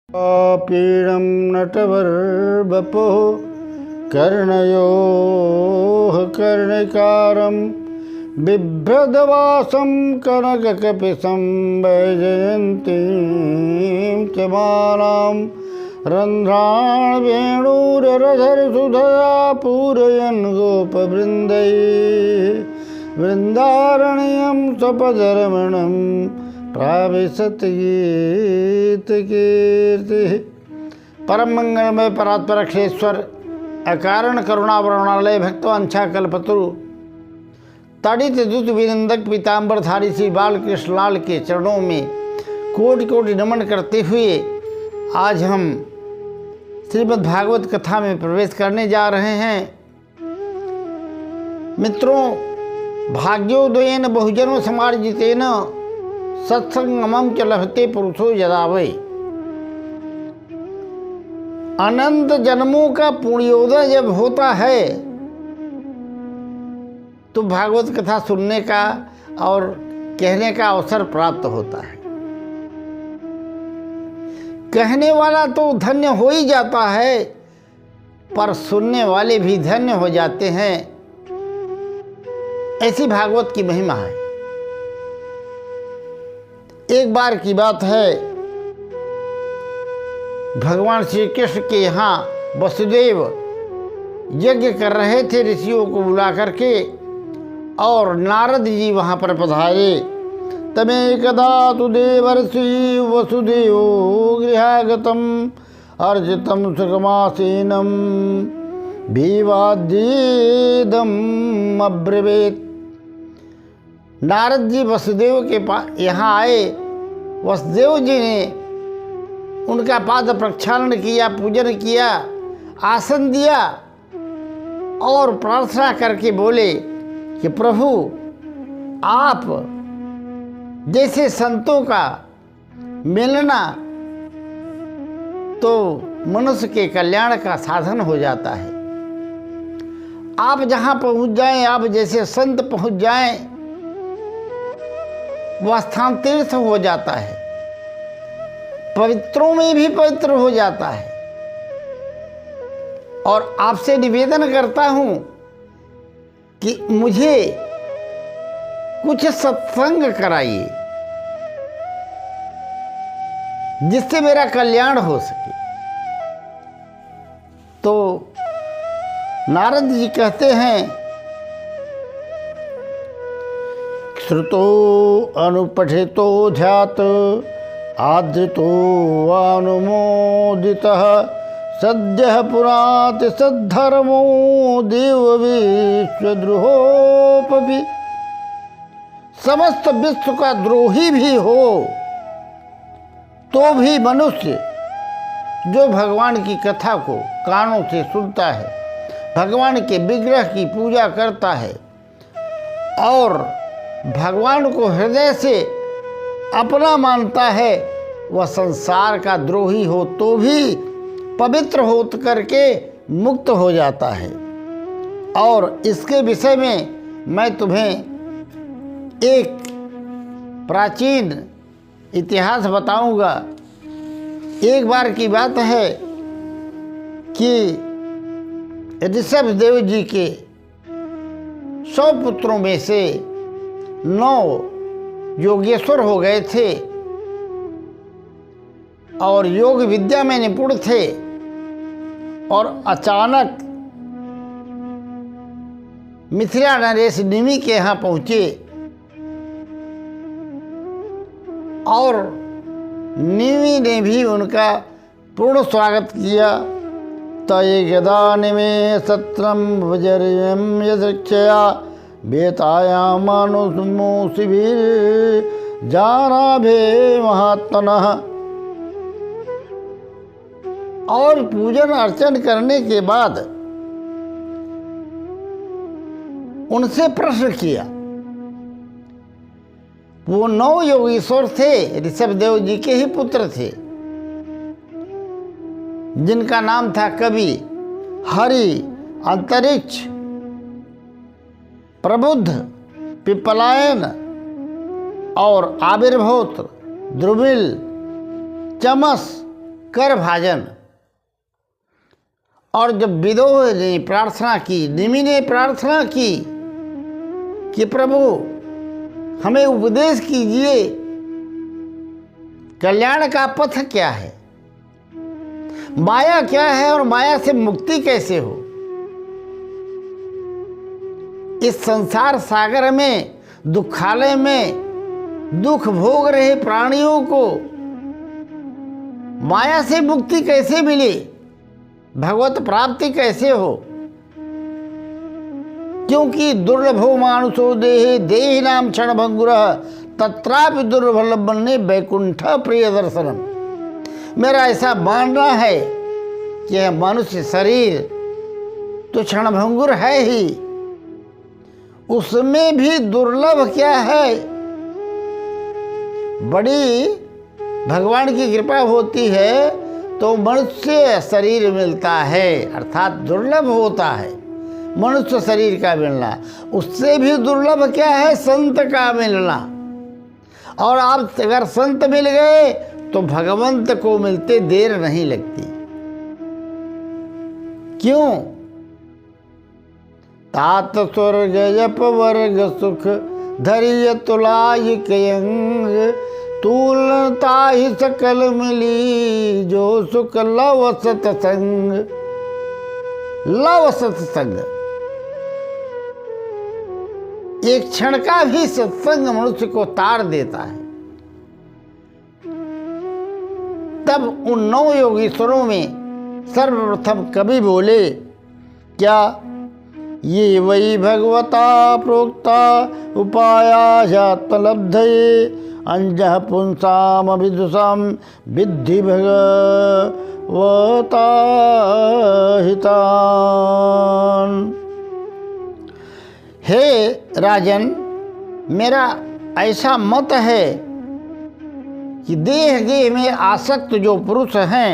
पीडं नटवर्बपोः कर्णयोः कर्णिकारं बिभ्रदवासं कनककपिशं वैजयन्तीं च मालां रन्ध्रान् वेणुरधरसुधया पूरयन् गोपवृन्दैः वृन्दारण्यं सपदरमणं प्राविशत गीत कीर्ति। परम मंगलमय परात्पर अक्षेश्वर अकारण करुणावरणालय भक्तवांछा कल्पतरु तड़ित दुत विनंदक पीताम्बरधारी श्री बालकृष्ण लाल के चरणों में कोटि कोटि नमन करते हुए आज हम श्रीमद् भागवत कथा में प्रवेश करने जा रहे हैं। मित्रों, भाग्योदयेन बहुजनों समार्जितेन सत्संगमं च लभते पुरुषो यदा वै। अनंत जन्मों का पुण्योदय जब होता है तो भागवत कथा सुनने का और कहने का अवसर प्राप्त होता है। कहने वाला तो धन्य हो ही जाता है, पर सुनने वाले भी धन्य हो जाते हैं। ऐसी भागवत की महिमा है। एक बार की बात है, भगवान श्री कृष्ण के यहाँ वसुदेव यज्ञ कर रहे थे ऋषियों को बुला करके, और नारद जी वहाँ पर पधारे। तमेकदा तु देवर्षि वसुदेवो गृहागतम अर्जितम सुखमासीनम विवाद्येदम अब्रवीत। नारद जी वसुदेव के पास यहाँ आए। वसुदेव जी ने उनका पाद प्रक्षालन किया, पूजन किया, आसन दिया और प्रार्थना करके बोले कि प्रभु, आप जैसे संतों का मिलना तो मनुष्य के कल्याण का साधन हो जाता है। आप जहाँ पहुँच जाएं, आप जैसे संत पहुँच जाएं, वह स्थान तीर्थ हो जाता है, पवित्रों में भी पवित्र हो जाता है। और आपसे निवेदन करता हूं कि मुझे कुछ सत्संग कराइए जिससे मेरा कल्याण हो सके। तो नारद जी कहते हैं, श्रुतो अनुपठितो ध्यात आदृतो अनुमोदितः सद्यः पुराति सद्धर्मो देव विश्वद्रोहोपि। समस्त विश्व का द्रोही भी हो तो भी मनुष्य जो भगवान की कथा को कानों से सुनता है, भगवान के विग्रह की पूजा करता है और भगवान को हृदय से अपना मानता है, वह संसार का द्रोही हो तो भी पवित्र हो करके मुक्त हो जाता है। और इसके विषय में मैं तुम्हें एक प्राचीन इतिहास बताऊंगा। एक बार की बात है कि ऋषभ देव जी के 100 पुत्रों में से 9 योगेश्वर हो गए थे और योग विद्या में निपुण थे। और अचानक मिथिला नरेश निमि के यहाँ पहुँचे और निमि ने भी उनका पूर्ण स्वागत किया। तय गदा निमे सत्रम वजर्यम यदृक्षया बेतायां मानुषमो शिविर जानाभे महात्मनः। और पूजन अर्चन करने के बाद उनसे प्रश्न किया। वो 9 योगीश्वर थे, ऋषभ देव जी के ही पुत्र थे, जिनका नाम था कवि, हरि, अंतरिक्ष, प्रबुद्ध, पिपलायन और आविर्भूत, द्रुमिल, चमस कर भाजन। और जब विदोह ने प्रार्थना की, निमि ने प्रार्थना की कि प्रभु हमें उपदेश कीजिए, कल्याण का पथ क्या है, माया क्या है और माया से मुक्ति कैसे हो। इस संसार सागर में, दुखालय में दुख भोग रहे प्राणियों को माया से मुक्ति कैसे मिले, भगवत प्राप्ति कैसे हो। क्योंकि दुर्लभो मानुषो देहे देहि नाम क्षण भंगुरः तत्रापि दुर्लभम ने वैकुंठ प्रिय दर्शनम। मेरा ऐसा मानना है कि यह मनुष्य शरीर तो क्षणभंगुर है ही, उसमें भी दुर्लभ क्या है, बड़ी भगवान की कृपा होती है तो मनुष्य शरीर मिलता है, अर्थात दुर्लभ होता है मनुष्य शरीर का मिलना। उससे भी दुर्लभ क्या है, संत का मिलना। और आप अगर संत मिल गए तो भगवंत को मिलते देर नहीं लगती। क्यों? तात स्वर्ग जप वर्ग सुख धैर्य तुलाय कयंग तुलता ही सकल मिली जो सुख लव सत्संग। लव सत्संग, एक क्षण का भी सत्संग मनुष्य को तार देता है। तब उन 9 योगीश्वरों में सर्वप्रथम कवि बोले क्या, ये वही भगवता प्रोक्ता उपाया तलब्धये अंजः पुंसाम विदुषाम विद्धि भगवता हितान। हे राजन, मेरा ऐसा मत है कि देह गेह में आसक्त जो पुरुष हैं,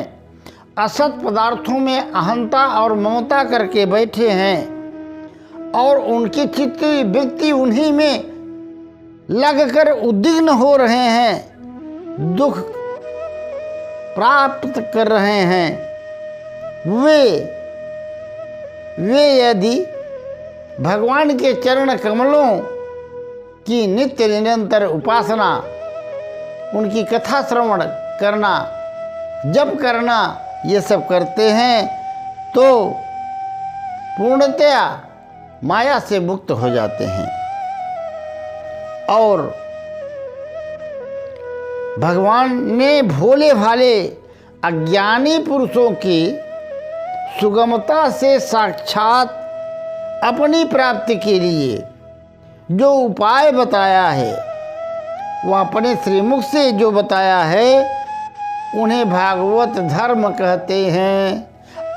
असत पदार्थों में अहंता और ममता करके बैठे हैं और उनकी चित्त वृत्ति उन्हीं में लगकर उद्विग्न हो रहे हैं, दुख प्राप्त कर रहे हैं, वे यदि भगवान के चरण कमलों की नित्य निरंतर उपासना, उनकी कथा श्रवण करना, जप करना, ये सब करते हैं तो पूर्णतया माया से मुक्त हो जाते हैं और भगवान ने भोले भाले अज्ञानी पुरुषों की सुगमता से साक्षात अपनी प्राप्ति के लिए जो उपाय बताया है, वह अपने श्रीमुख से जो बताया है, उन्हें भागवत धर्म कहते हैं।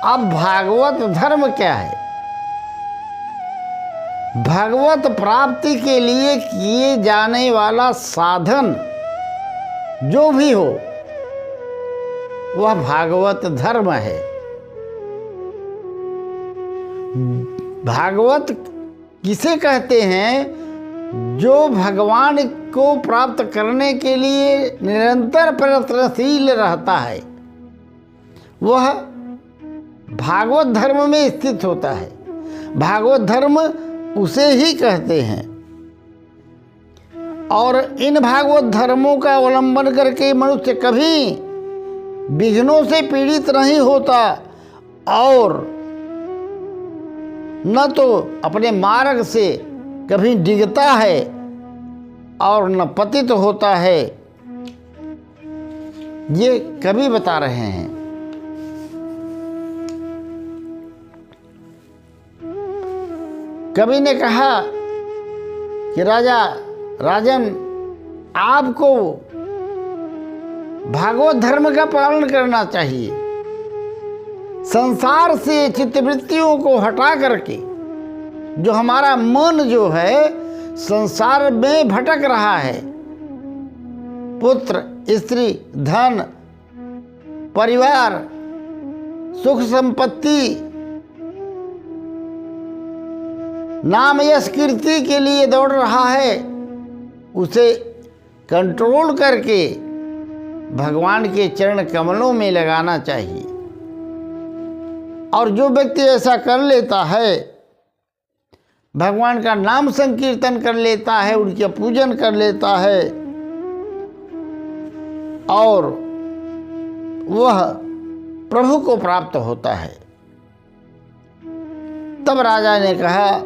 अब भागवत धर्म क्या है? भगवत प्राप्ति के लिए किए जाने वाला साधन जो भी हो वह भागवत धर्म है। भागवत किसे कहते हैं? जो भगवान को प्राप्त करने के लिए निरंतर प्रयत्नशील रहता है, वह भागवत धर्म में स्थित होता है। भागवत धर्म उसे ही कहते हैं। और इन भागवत धर्मों का अवलंबन करके मनुष्य कभी विघ्नों से पीड़ित नहीं होता और न तो अपने मार्ग से कभी डिगता है और न पतित होता है। ये कवि बता रहे हैं। कवि ने कहा कि राजन, आपको भागवत धर्म का पालन करना चाहिए। संसार से चित्तवृत्तियों को हटा करके जो हमारा मन जो है संसार में भटक रहा है, पुत्र, स्त्री, धन, परिवार, सुख संपत्ति, नाम यश कीर्ति के लिए दौड़ रहा है, उसे कंट्रोल करके भगवान के चरण कमलों में लगाना चाहिए। और जो व्यक्ति ऐसा कर लेता है, भगवान का नाम संकीर्तन कर लेता है, उनका पूजन कर लेता है, और वह प्रभु को प्राप्त होता है। तब राजा ने कहा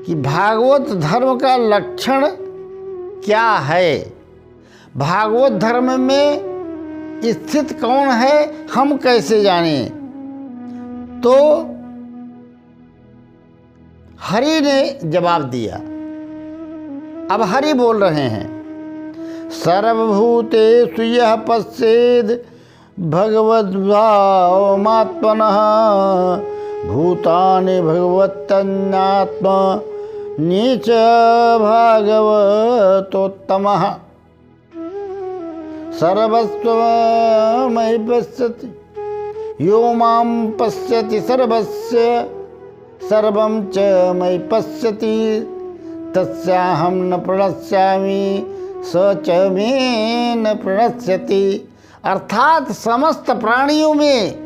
कि भागवत धर्म का लक्षण क्या है, भागवत धर्म में स्थित कौन है, हम कैसे जानें। तो हरि ने जवाब दिया। अब हरि बोल रहे हैं, सर्वभूतेषु यः पश्येद् भगवद्भावमात्मनः भूतानि भगवत्तन्नात्मा नीच भागवतोत्तमः सर्वस्वमयि पश्यति यो मां पश्यति सर्वस्य सर्वं च मयि पश्यति तस्याहं न प्रणश्यामि स च मे न प्रणश्यति। अर्थात समस्त प्राणियों में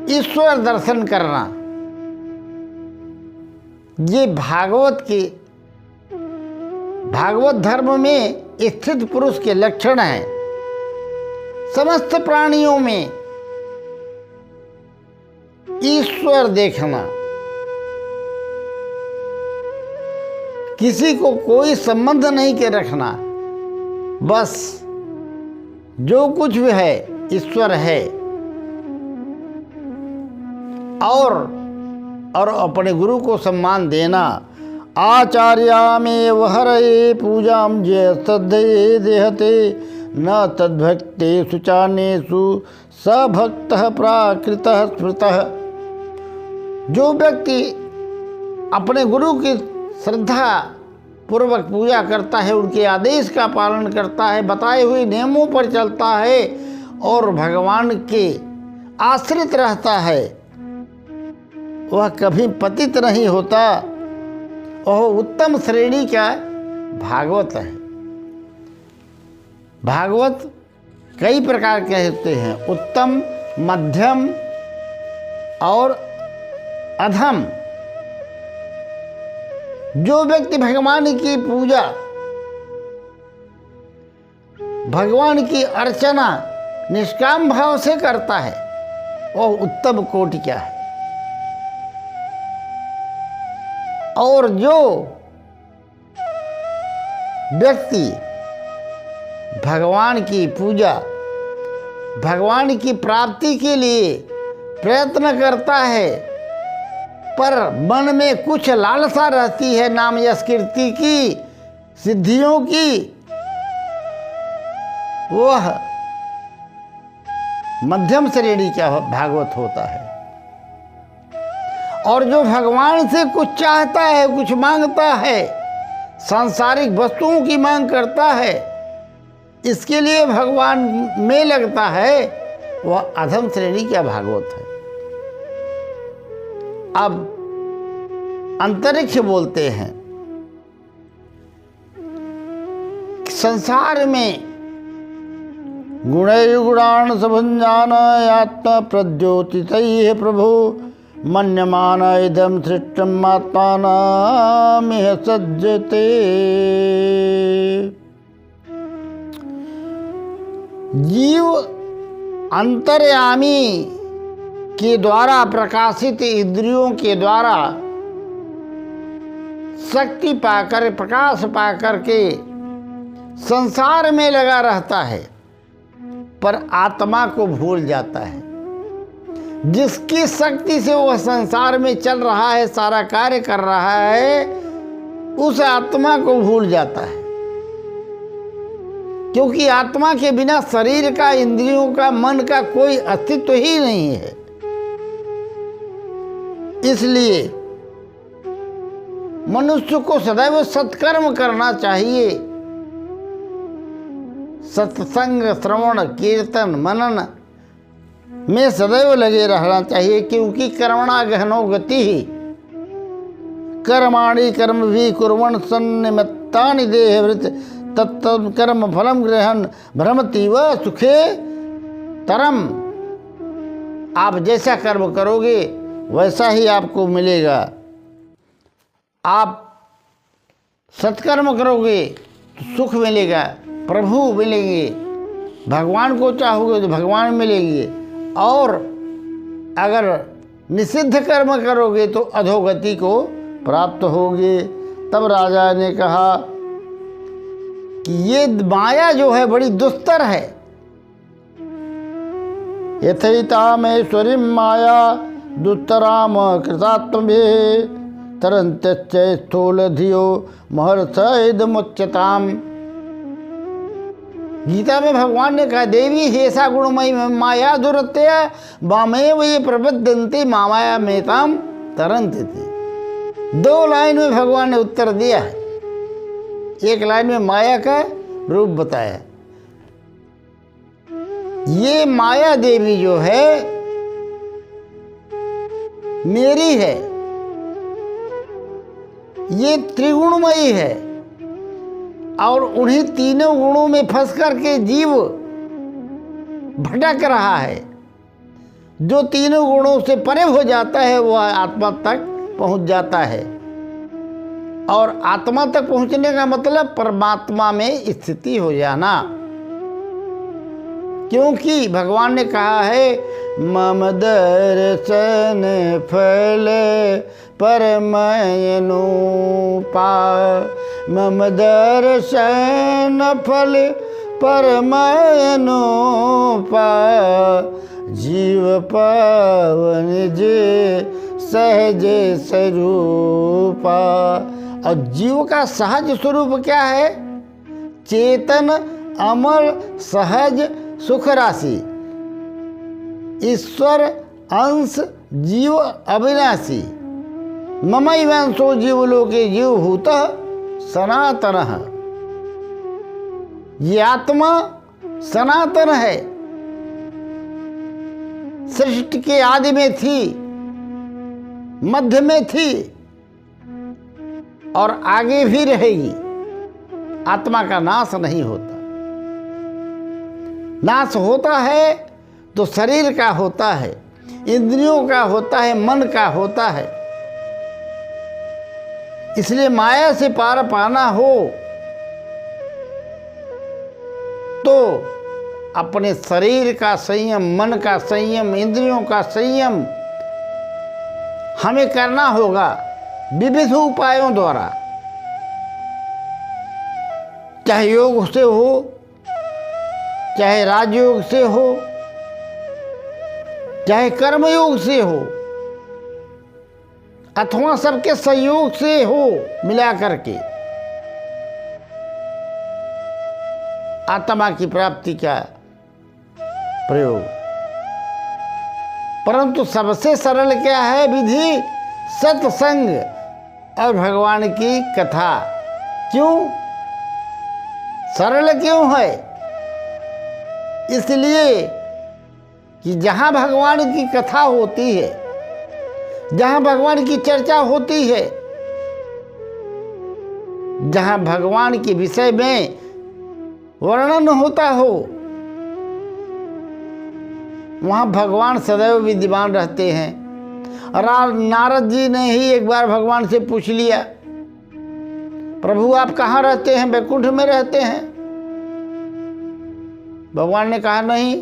ईश्वर दर्शन करना, ये भागवत धर्म में स्थित पुरुष के लक्षण हैं। समस्त प्राणियों में ईश्वर देखना, किसी को कोई संबंध नहीं के रखना, बस जो कुछ भी है ईश्वर है। और अपने गुरु को सम्मान देना। आचार्यामेव हरये पूजां ये श्रद्धये देहते न तद्भक्तेषु चान्येषु स भक्तः प्राकृतः स्मृतः। जो व्यक्ति अपने गुरु की श्रद्धा पूर्वक पूजा करता है, उनके आदेश का पालन करता है, बताए हुए नियमों पर चलता है और भगवान के आश्रित रहता है, वह कभी पतित नहीं होता। वह उत्तम श्रेणी का भागवत है। भागवत कई प्रकार के होते हैं, उत्तम, मध्यम और अधम। जो व्यक्ति भगवान की पूजा, भगवान की अर्चना निष्काम भाव से करता है, वह उत्तम कोटि का है। और जो व्यक्ति भगवान की पूजा, भगवान की प्राप्ति के लिए प्रयत्न करता है, पर मन में कुछ लालसा रहती है नाम यश कीर्ति की, सिद्धियों की, वह मध्यम श्रेणी का भागवत होता है। और जो भगवान से कुछ चाहता है, कुछ मांगता है, सांसारिक वस्तुओं की मांग करता है, इसके लिए भगवान में लगता है, वह अधम श्रेणी का भागवत है। अब अंतरिक्ष बोलते हैं, संसार में गुणैर्गुणान् सभुञ्जान आत्मा प्रद्योतितैः प्रभु मन्यमान इदं सृष्टम् आत्मानमिह सज्जते। जीव अंतर्यामी के द्वारा प्रकाशित इंद्रियों के द्वारा शक्ति पाकर, प्रकाश पाकर के संसार में लगा रहता है, पर आत्मा को भूल जाता है। जिसकी शक्ति से वह संसार में चल रहा है, सारा कार्य कर रहा है, उस आत्मा को भूल जाता है। क्योंकि आत्मा के बिना शरीर का, इंद्रियों का, मन का कोई अस्तित्व ही नहीं है। इसलिए मनुष्य को सदैव सत्कर्म करना चाहिए। सत्संग, श्रवण, कीर्तन, मनन में सदैव लगे रहना चाहिए, क्योंकि कर्मणा गहनो गति ही कर्माणि कर्म भी कुर्वन् सन्निमित्तानि देहवृत तत्कर्म फलम ग्रहण भ्रमतीव सुखे तरम। आप जैसा कर्म करोगे वैसा ही आपको मिलेगा। आप सत्कर्म करोगे तो सुख मिलेगा, प्रभु मिलेंगे। भगवान को चाहोगे तो भगवान मिलेंगे। और अगर निषिद्ध कर्म करोगे तो अधोगति को प्राप्त होगे। तब राजा ने कहा कि ये माया जो है बड़ी दुस्तर है। यथैतामेश्वरी माया दुस्तराम कृतात्मे तरंत्यच्च स्थूल धियो महर्षइदमुच्यताम। गीता में भगवान ने कहा, देवी हेसा गुणमयी माया दुरत्या वामेव ये प्रबद्धन्ते माया मेताम तरंति। 2 लाइन में भगवान ने उत्तर दिया है। एक लाइन में माया का रूप बताया। ये माया देवी जो है मेरी है, ये त्रिगुणमयी है और उन्हीं तीनों गुणों में फंस करके जीव भटक रहा है। जो तीनों गुणों से परे हो जाता है वह आत्मा तक पहुंच जाता है। और आत्मा तक पहुंचने का मतलब परमात्मा में स्थिति हो जाना। क्योंकि भगवान ने कहा है, मम दर्शन फल परमयनुपा। मम दर्शन फल परमयनुपा। जीव पावन जे सहज स्वरूपा। और जीव का सहज स्वरूप क्या है? चेतन अमर सहज सुख राशि, ईश्वर अंश जीव अविनाशी। ममैवांशो जीवलोके जीवभूतः सनातनः। ये आत्मा सनातन है, सृष्टि के आदि में थी, मध्य में थी और आगे भी रहेगी। आत्मा का नाश नहीं होता। नाश होता है तो शरीर का होता है, इंद्रियों का होता है, मन का होता है। इसलिए माया से पार पाना हो तो अपने शरीर का संयम, मन का संयम, इंद्रियों का संयम हमें करना होगा विविध उपायों द्वारा। चाहे योग से हो, चाहे राजयोग से हो, चाहे कर्मयोग से हो, अथवा सबके सहयोग से हो, मिला करके आत्मा की प्राप्ति का प्रयोग। परंतु सबसे सरल क्या है विधि? सत्संग और भगवान की कथा। क्यों सरल क्यों है? इसलिए कि जहाँ भगवान की कथा होती है, जहाँ भगवान की चर्चा होती है, जहाँ भगवान के विषय में वर्णन होता हो, वहाँ भगवान सदैव विद्यमान रहते हैं। और नारद जी ने ही एक बार भगवान से पूछ लिया, प्रभु आप कहाँ रहते हैं? वैकुंठ में रहते हैं। भगवान ने कहा नहीं।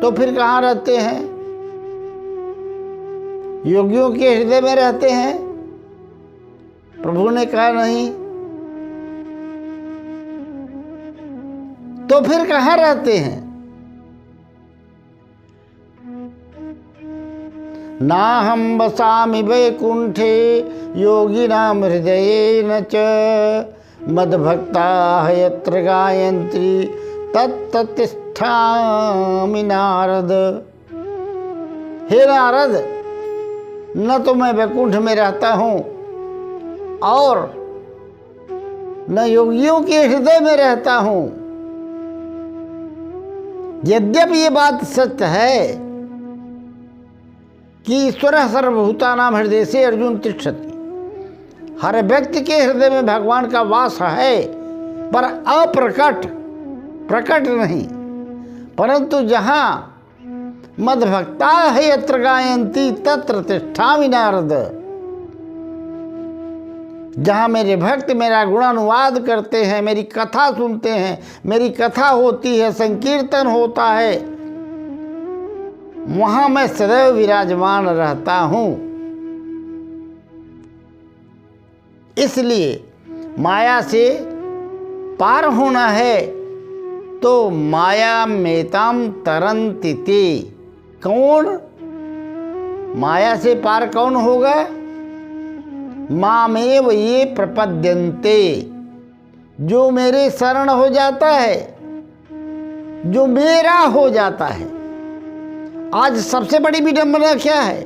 तो फिर कहाँ रहते हैं? योगियों के हृदय में रहते हैं। प्रभु ने कहा नहीं। तो फिर कहाँ रहते हैं? नाहं वसामि वैकुंठे योगिनां हृदयेन च मद्भक्ताः यत्र गायन्ति तत्त तिष्ठामि नारद। हे नारद, न तो मैं वैकुंठ में रहता हूँ और न योगियों के हृदय में रहता हूँ। यद्यपि ये बात सत्य है कि ईश्वर सर्वभूतानां हृदय से अर्जुन तिष्ठति, हर व्यक्ति के हृदय में भगवान का वास है, पर अप्रकट, प्रकट नहीं। परंतु जहाँ मद्भक्ता है यत्र गायन्ति तत्र तिष्ठामि नारद। जहाँ मेरे भक्त मेरा गुणानुवाद करते हैं, मेरी कथा सुनते हैं, मेरी कथा होती है, संकीर्तन होता है, वहाँ मैं सदैव विराजमान रहता हूँ। इसलिए माया से पार होना है तो माया मेताम तरन्ति ते। कौन माया से पार कौन होगा? मामेव ये प्रपद्यन्ते, जो मेरे शरण हो जाता है, जो मेरा हो जाता है। आज सबसे बड़ी विडंबना क्या है?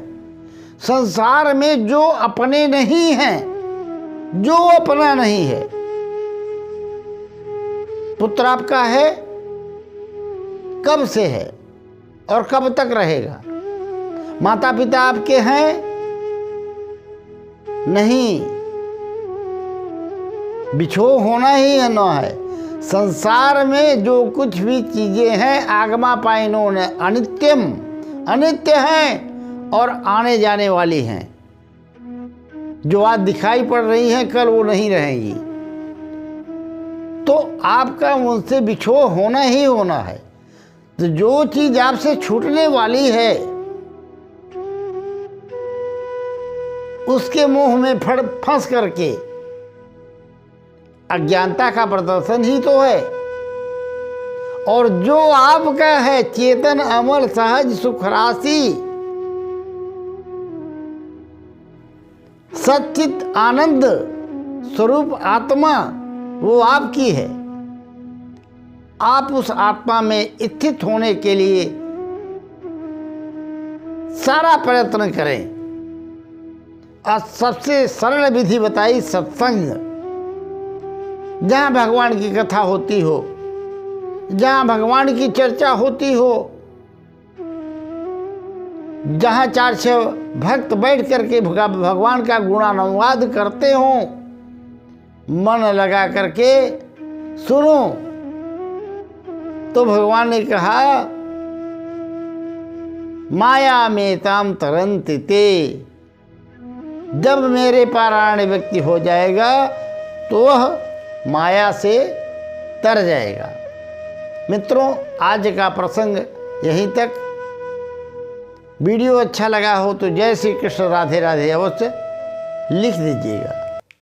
संसार में जो अपने नहीं हैं, जो अपना नहीं है। पुत्र आपका है, कब से है और कब तक रहेगा? माता पिता आपके हैं? नहीं, बिछो होना ही है न है। संसार में जो कुछ भी चीजें हैं आगमा पाइनो ने अनित्यम, अनित्य हैं और आने जाने वाली हैं। जो आज दिखाई पड़ रही हैं कल वो नहीं रहेंगी। तो आपका उनसे बिछो होना ही होना है। तो जो चीज आपसे छूटने वाली है उसके मुंह में फंस करके अज्ञानता का प्रदर्शन ही तो है। और जो आपका है चेतन अमल सहज सुख राशि सच्चित आनंद स्वरूप आत्मा, वो आपकी है। आप उस आत्मा में स्थित होने के लिए सारा प्रयत्न करें। और सबसे सरल विधि बताई सत्संग। जहाँ भगवान की कथा होती हो, जहाँ भगवान की चर्चा होती हो, जहाँ 4-6 भक्त बैठ करके भगवान का गुणानुवाद करते हो, मन लगा करके सुनो। तो भगवान ने कहा माया में ताम तरन्ति ते। जब मेरे पारायण व्यक्ति हो जाएगा तो वह माया से तर जाएगा। मित्रों, आज का प्रसंग यहीं तक। वीडियो अच्छा लगा हो तो जय श्री कृष्ण राधे राधे अवश्य लिख दीजिएगा।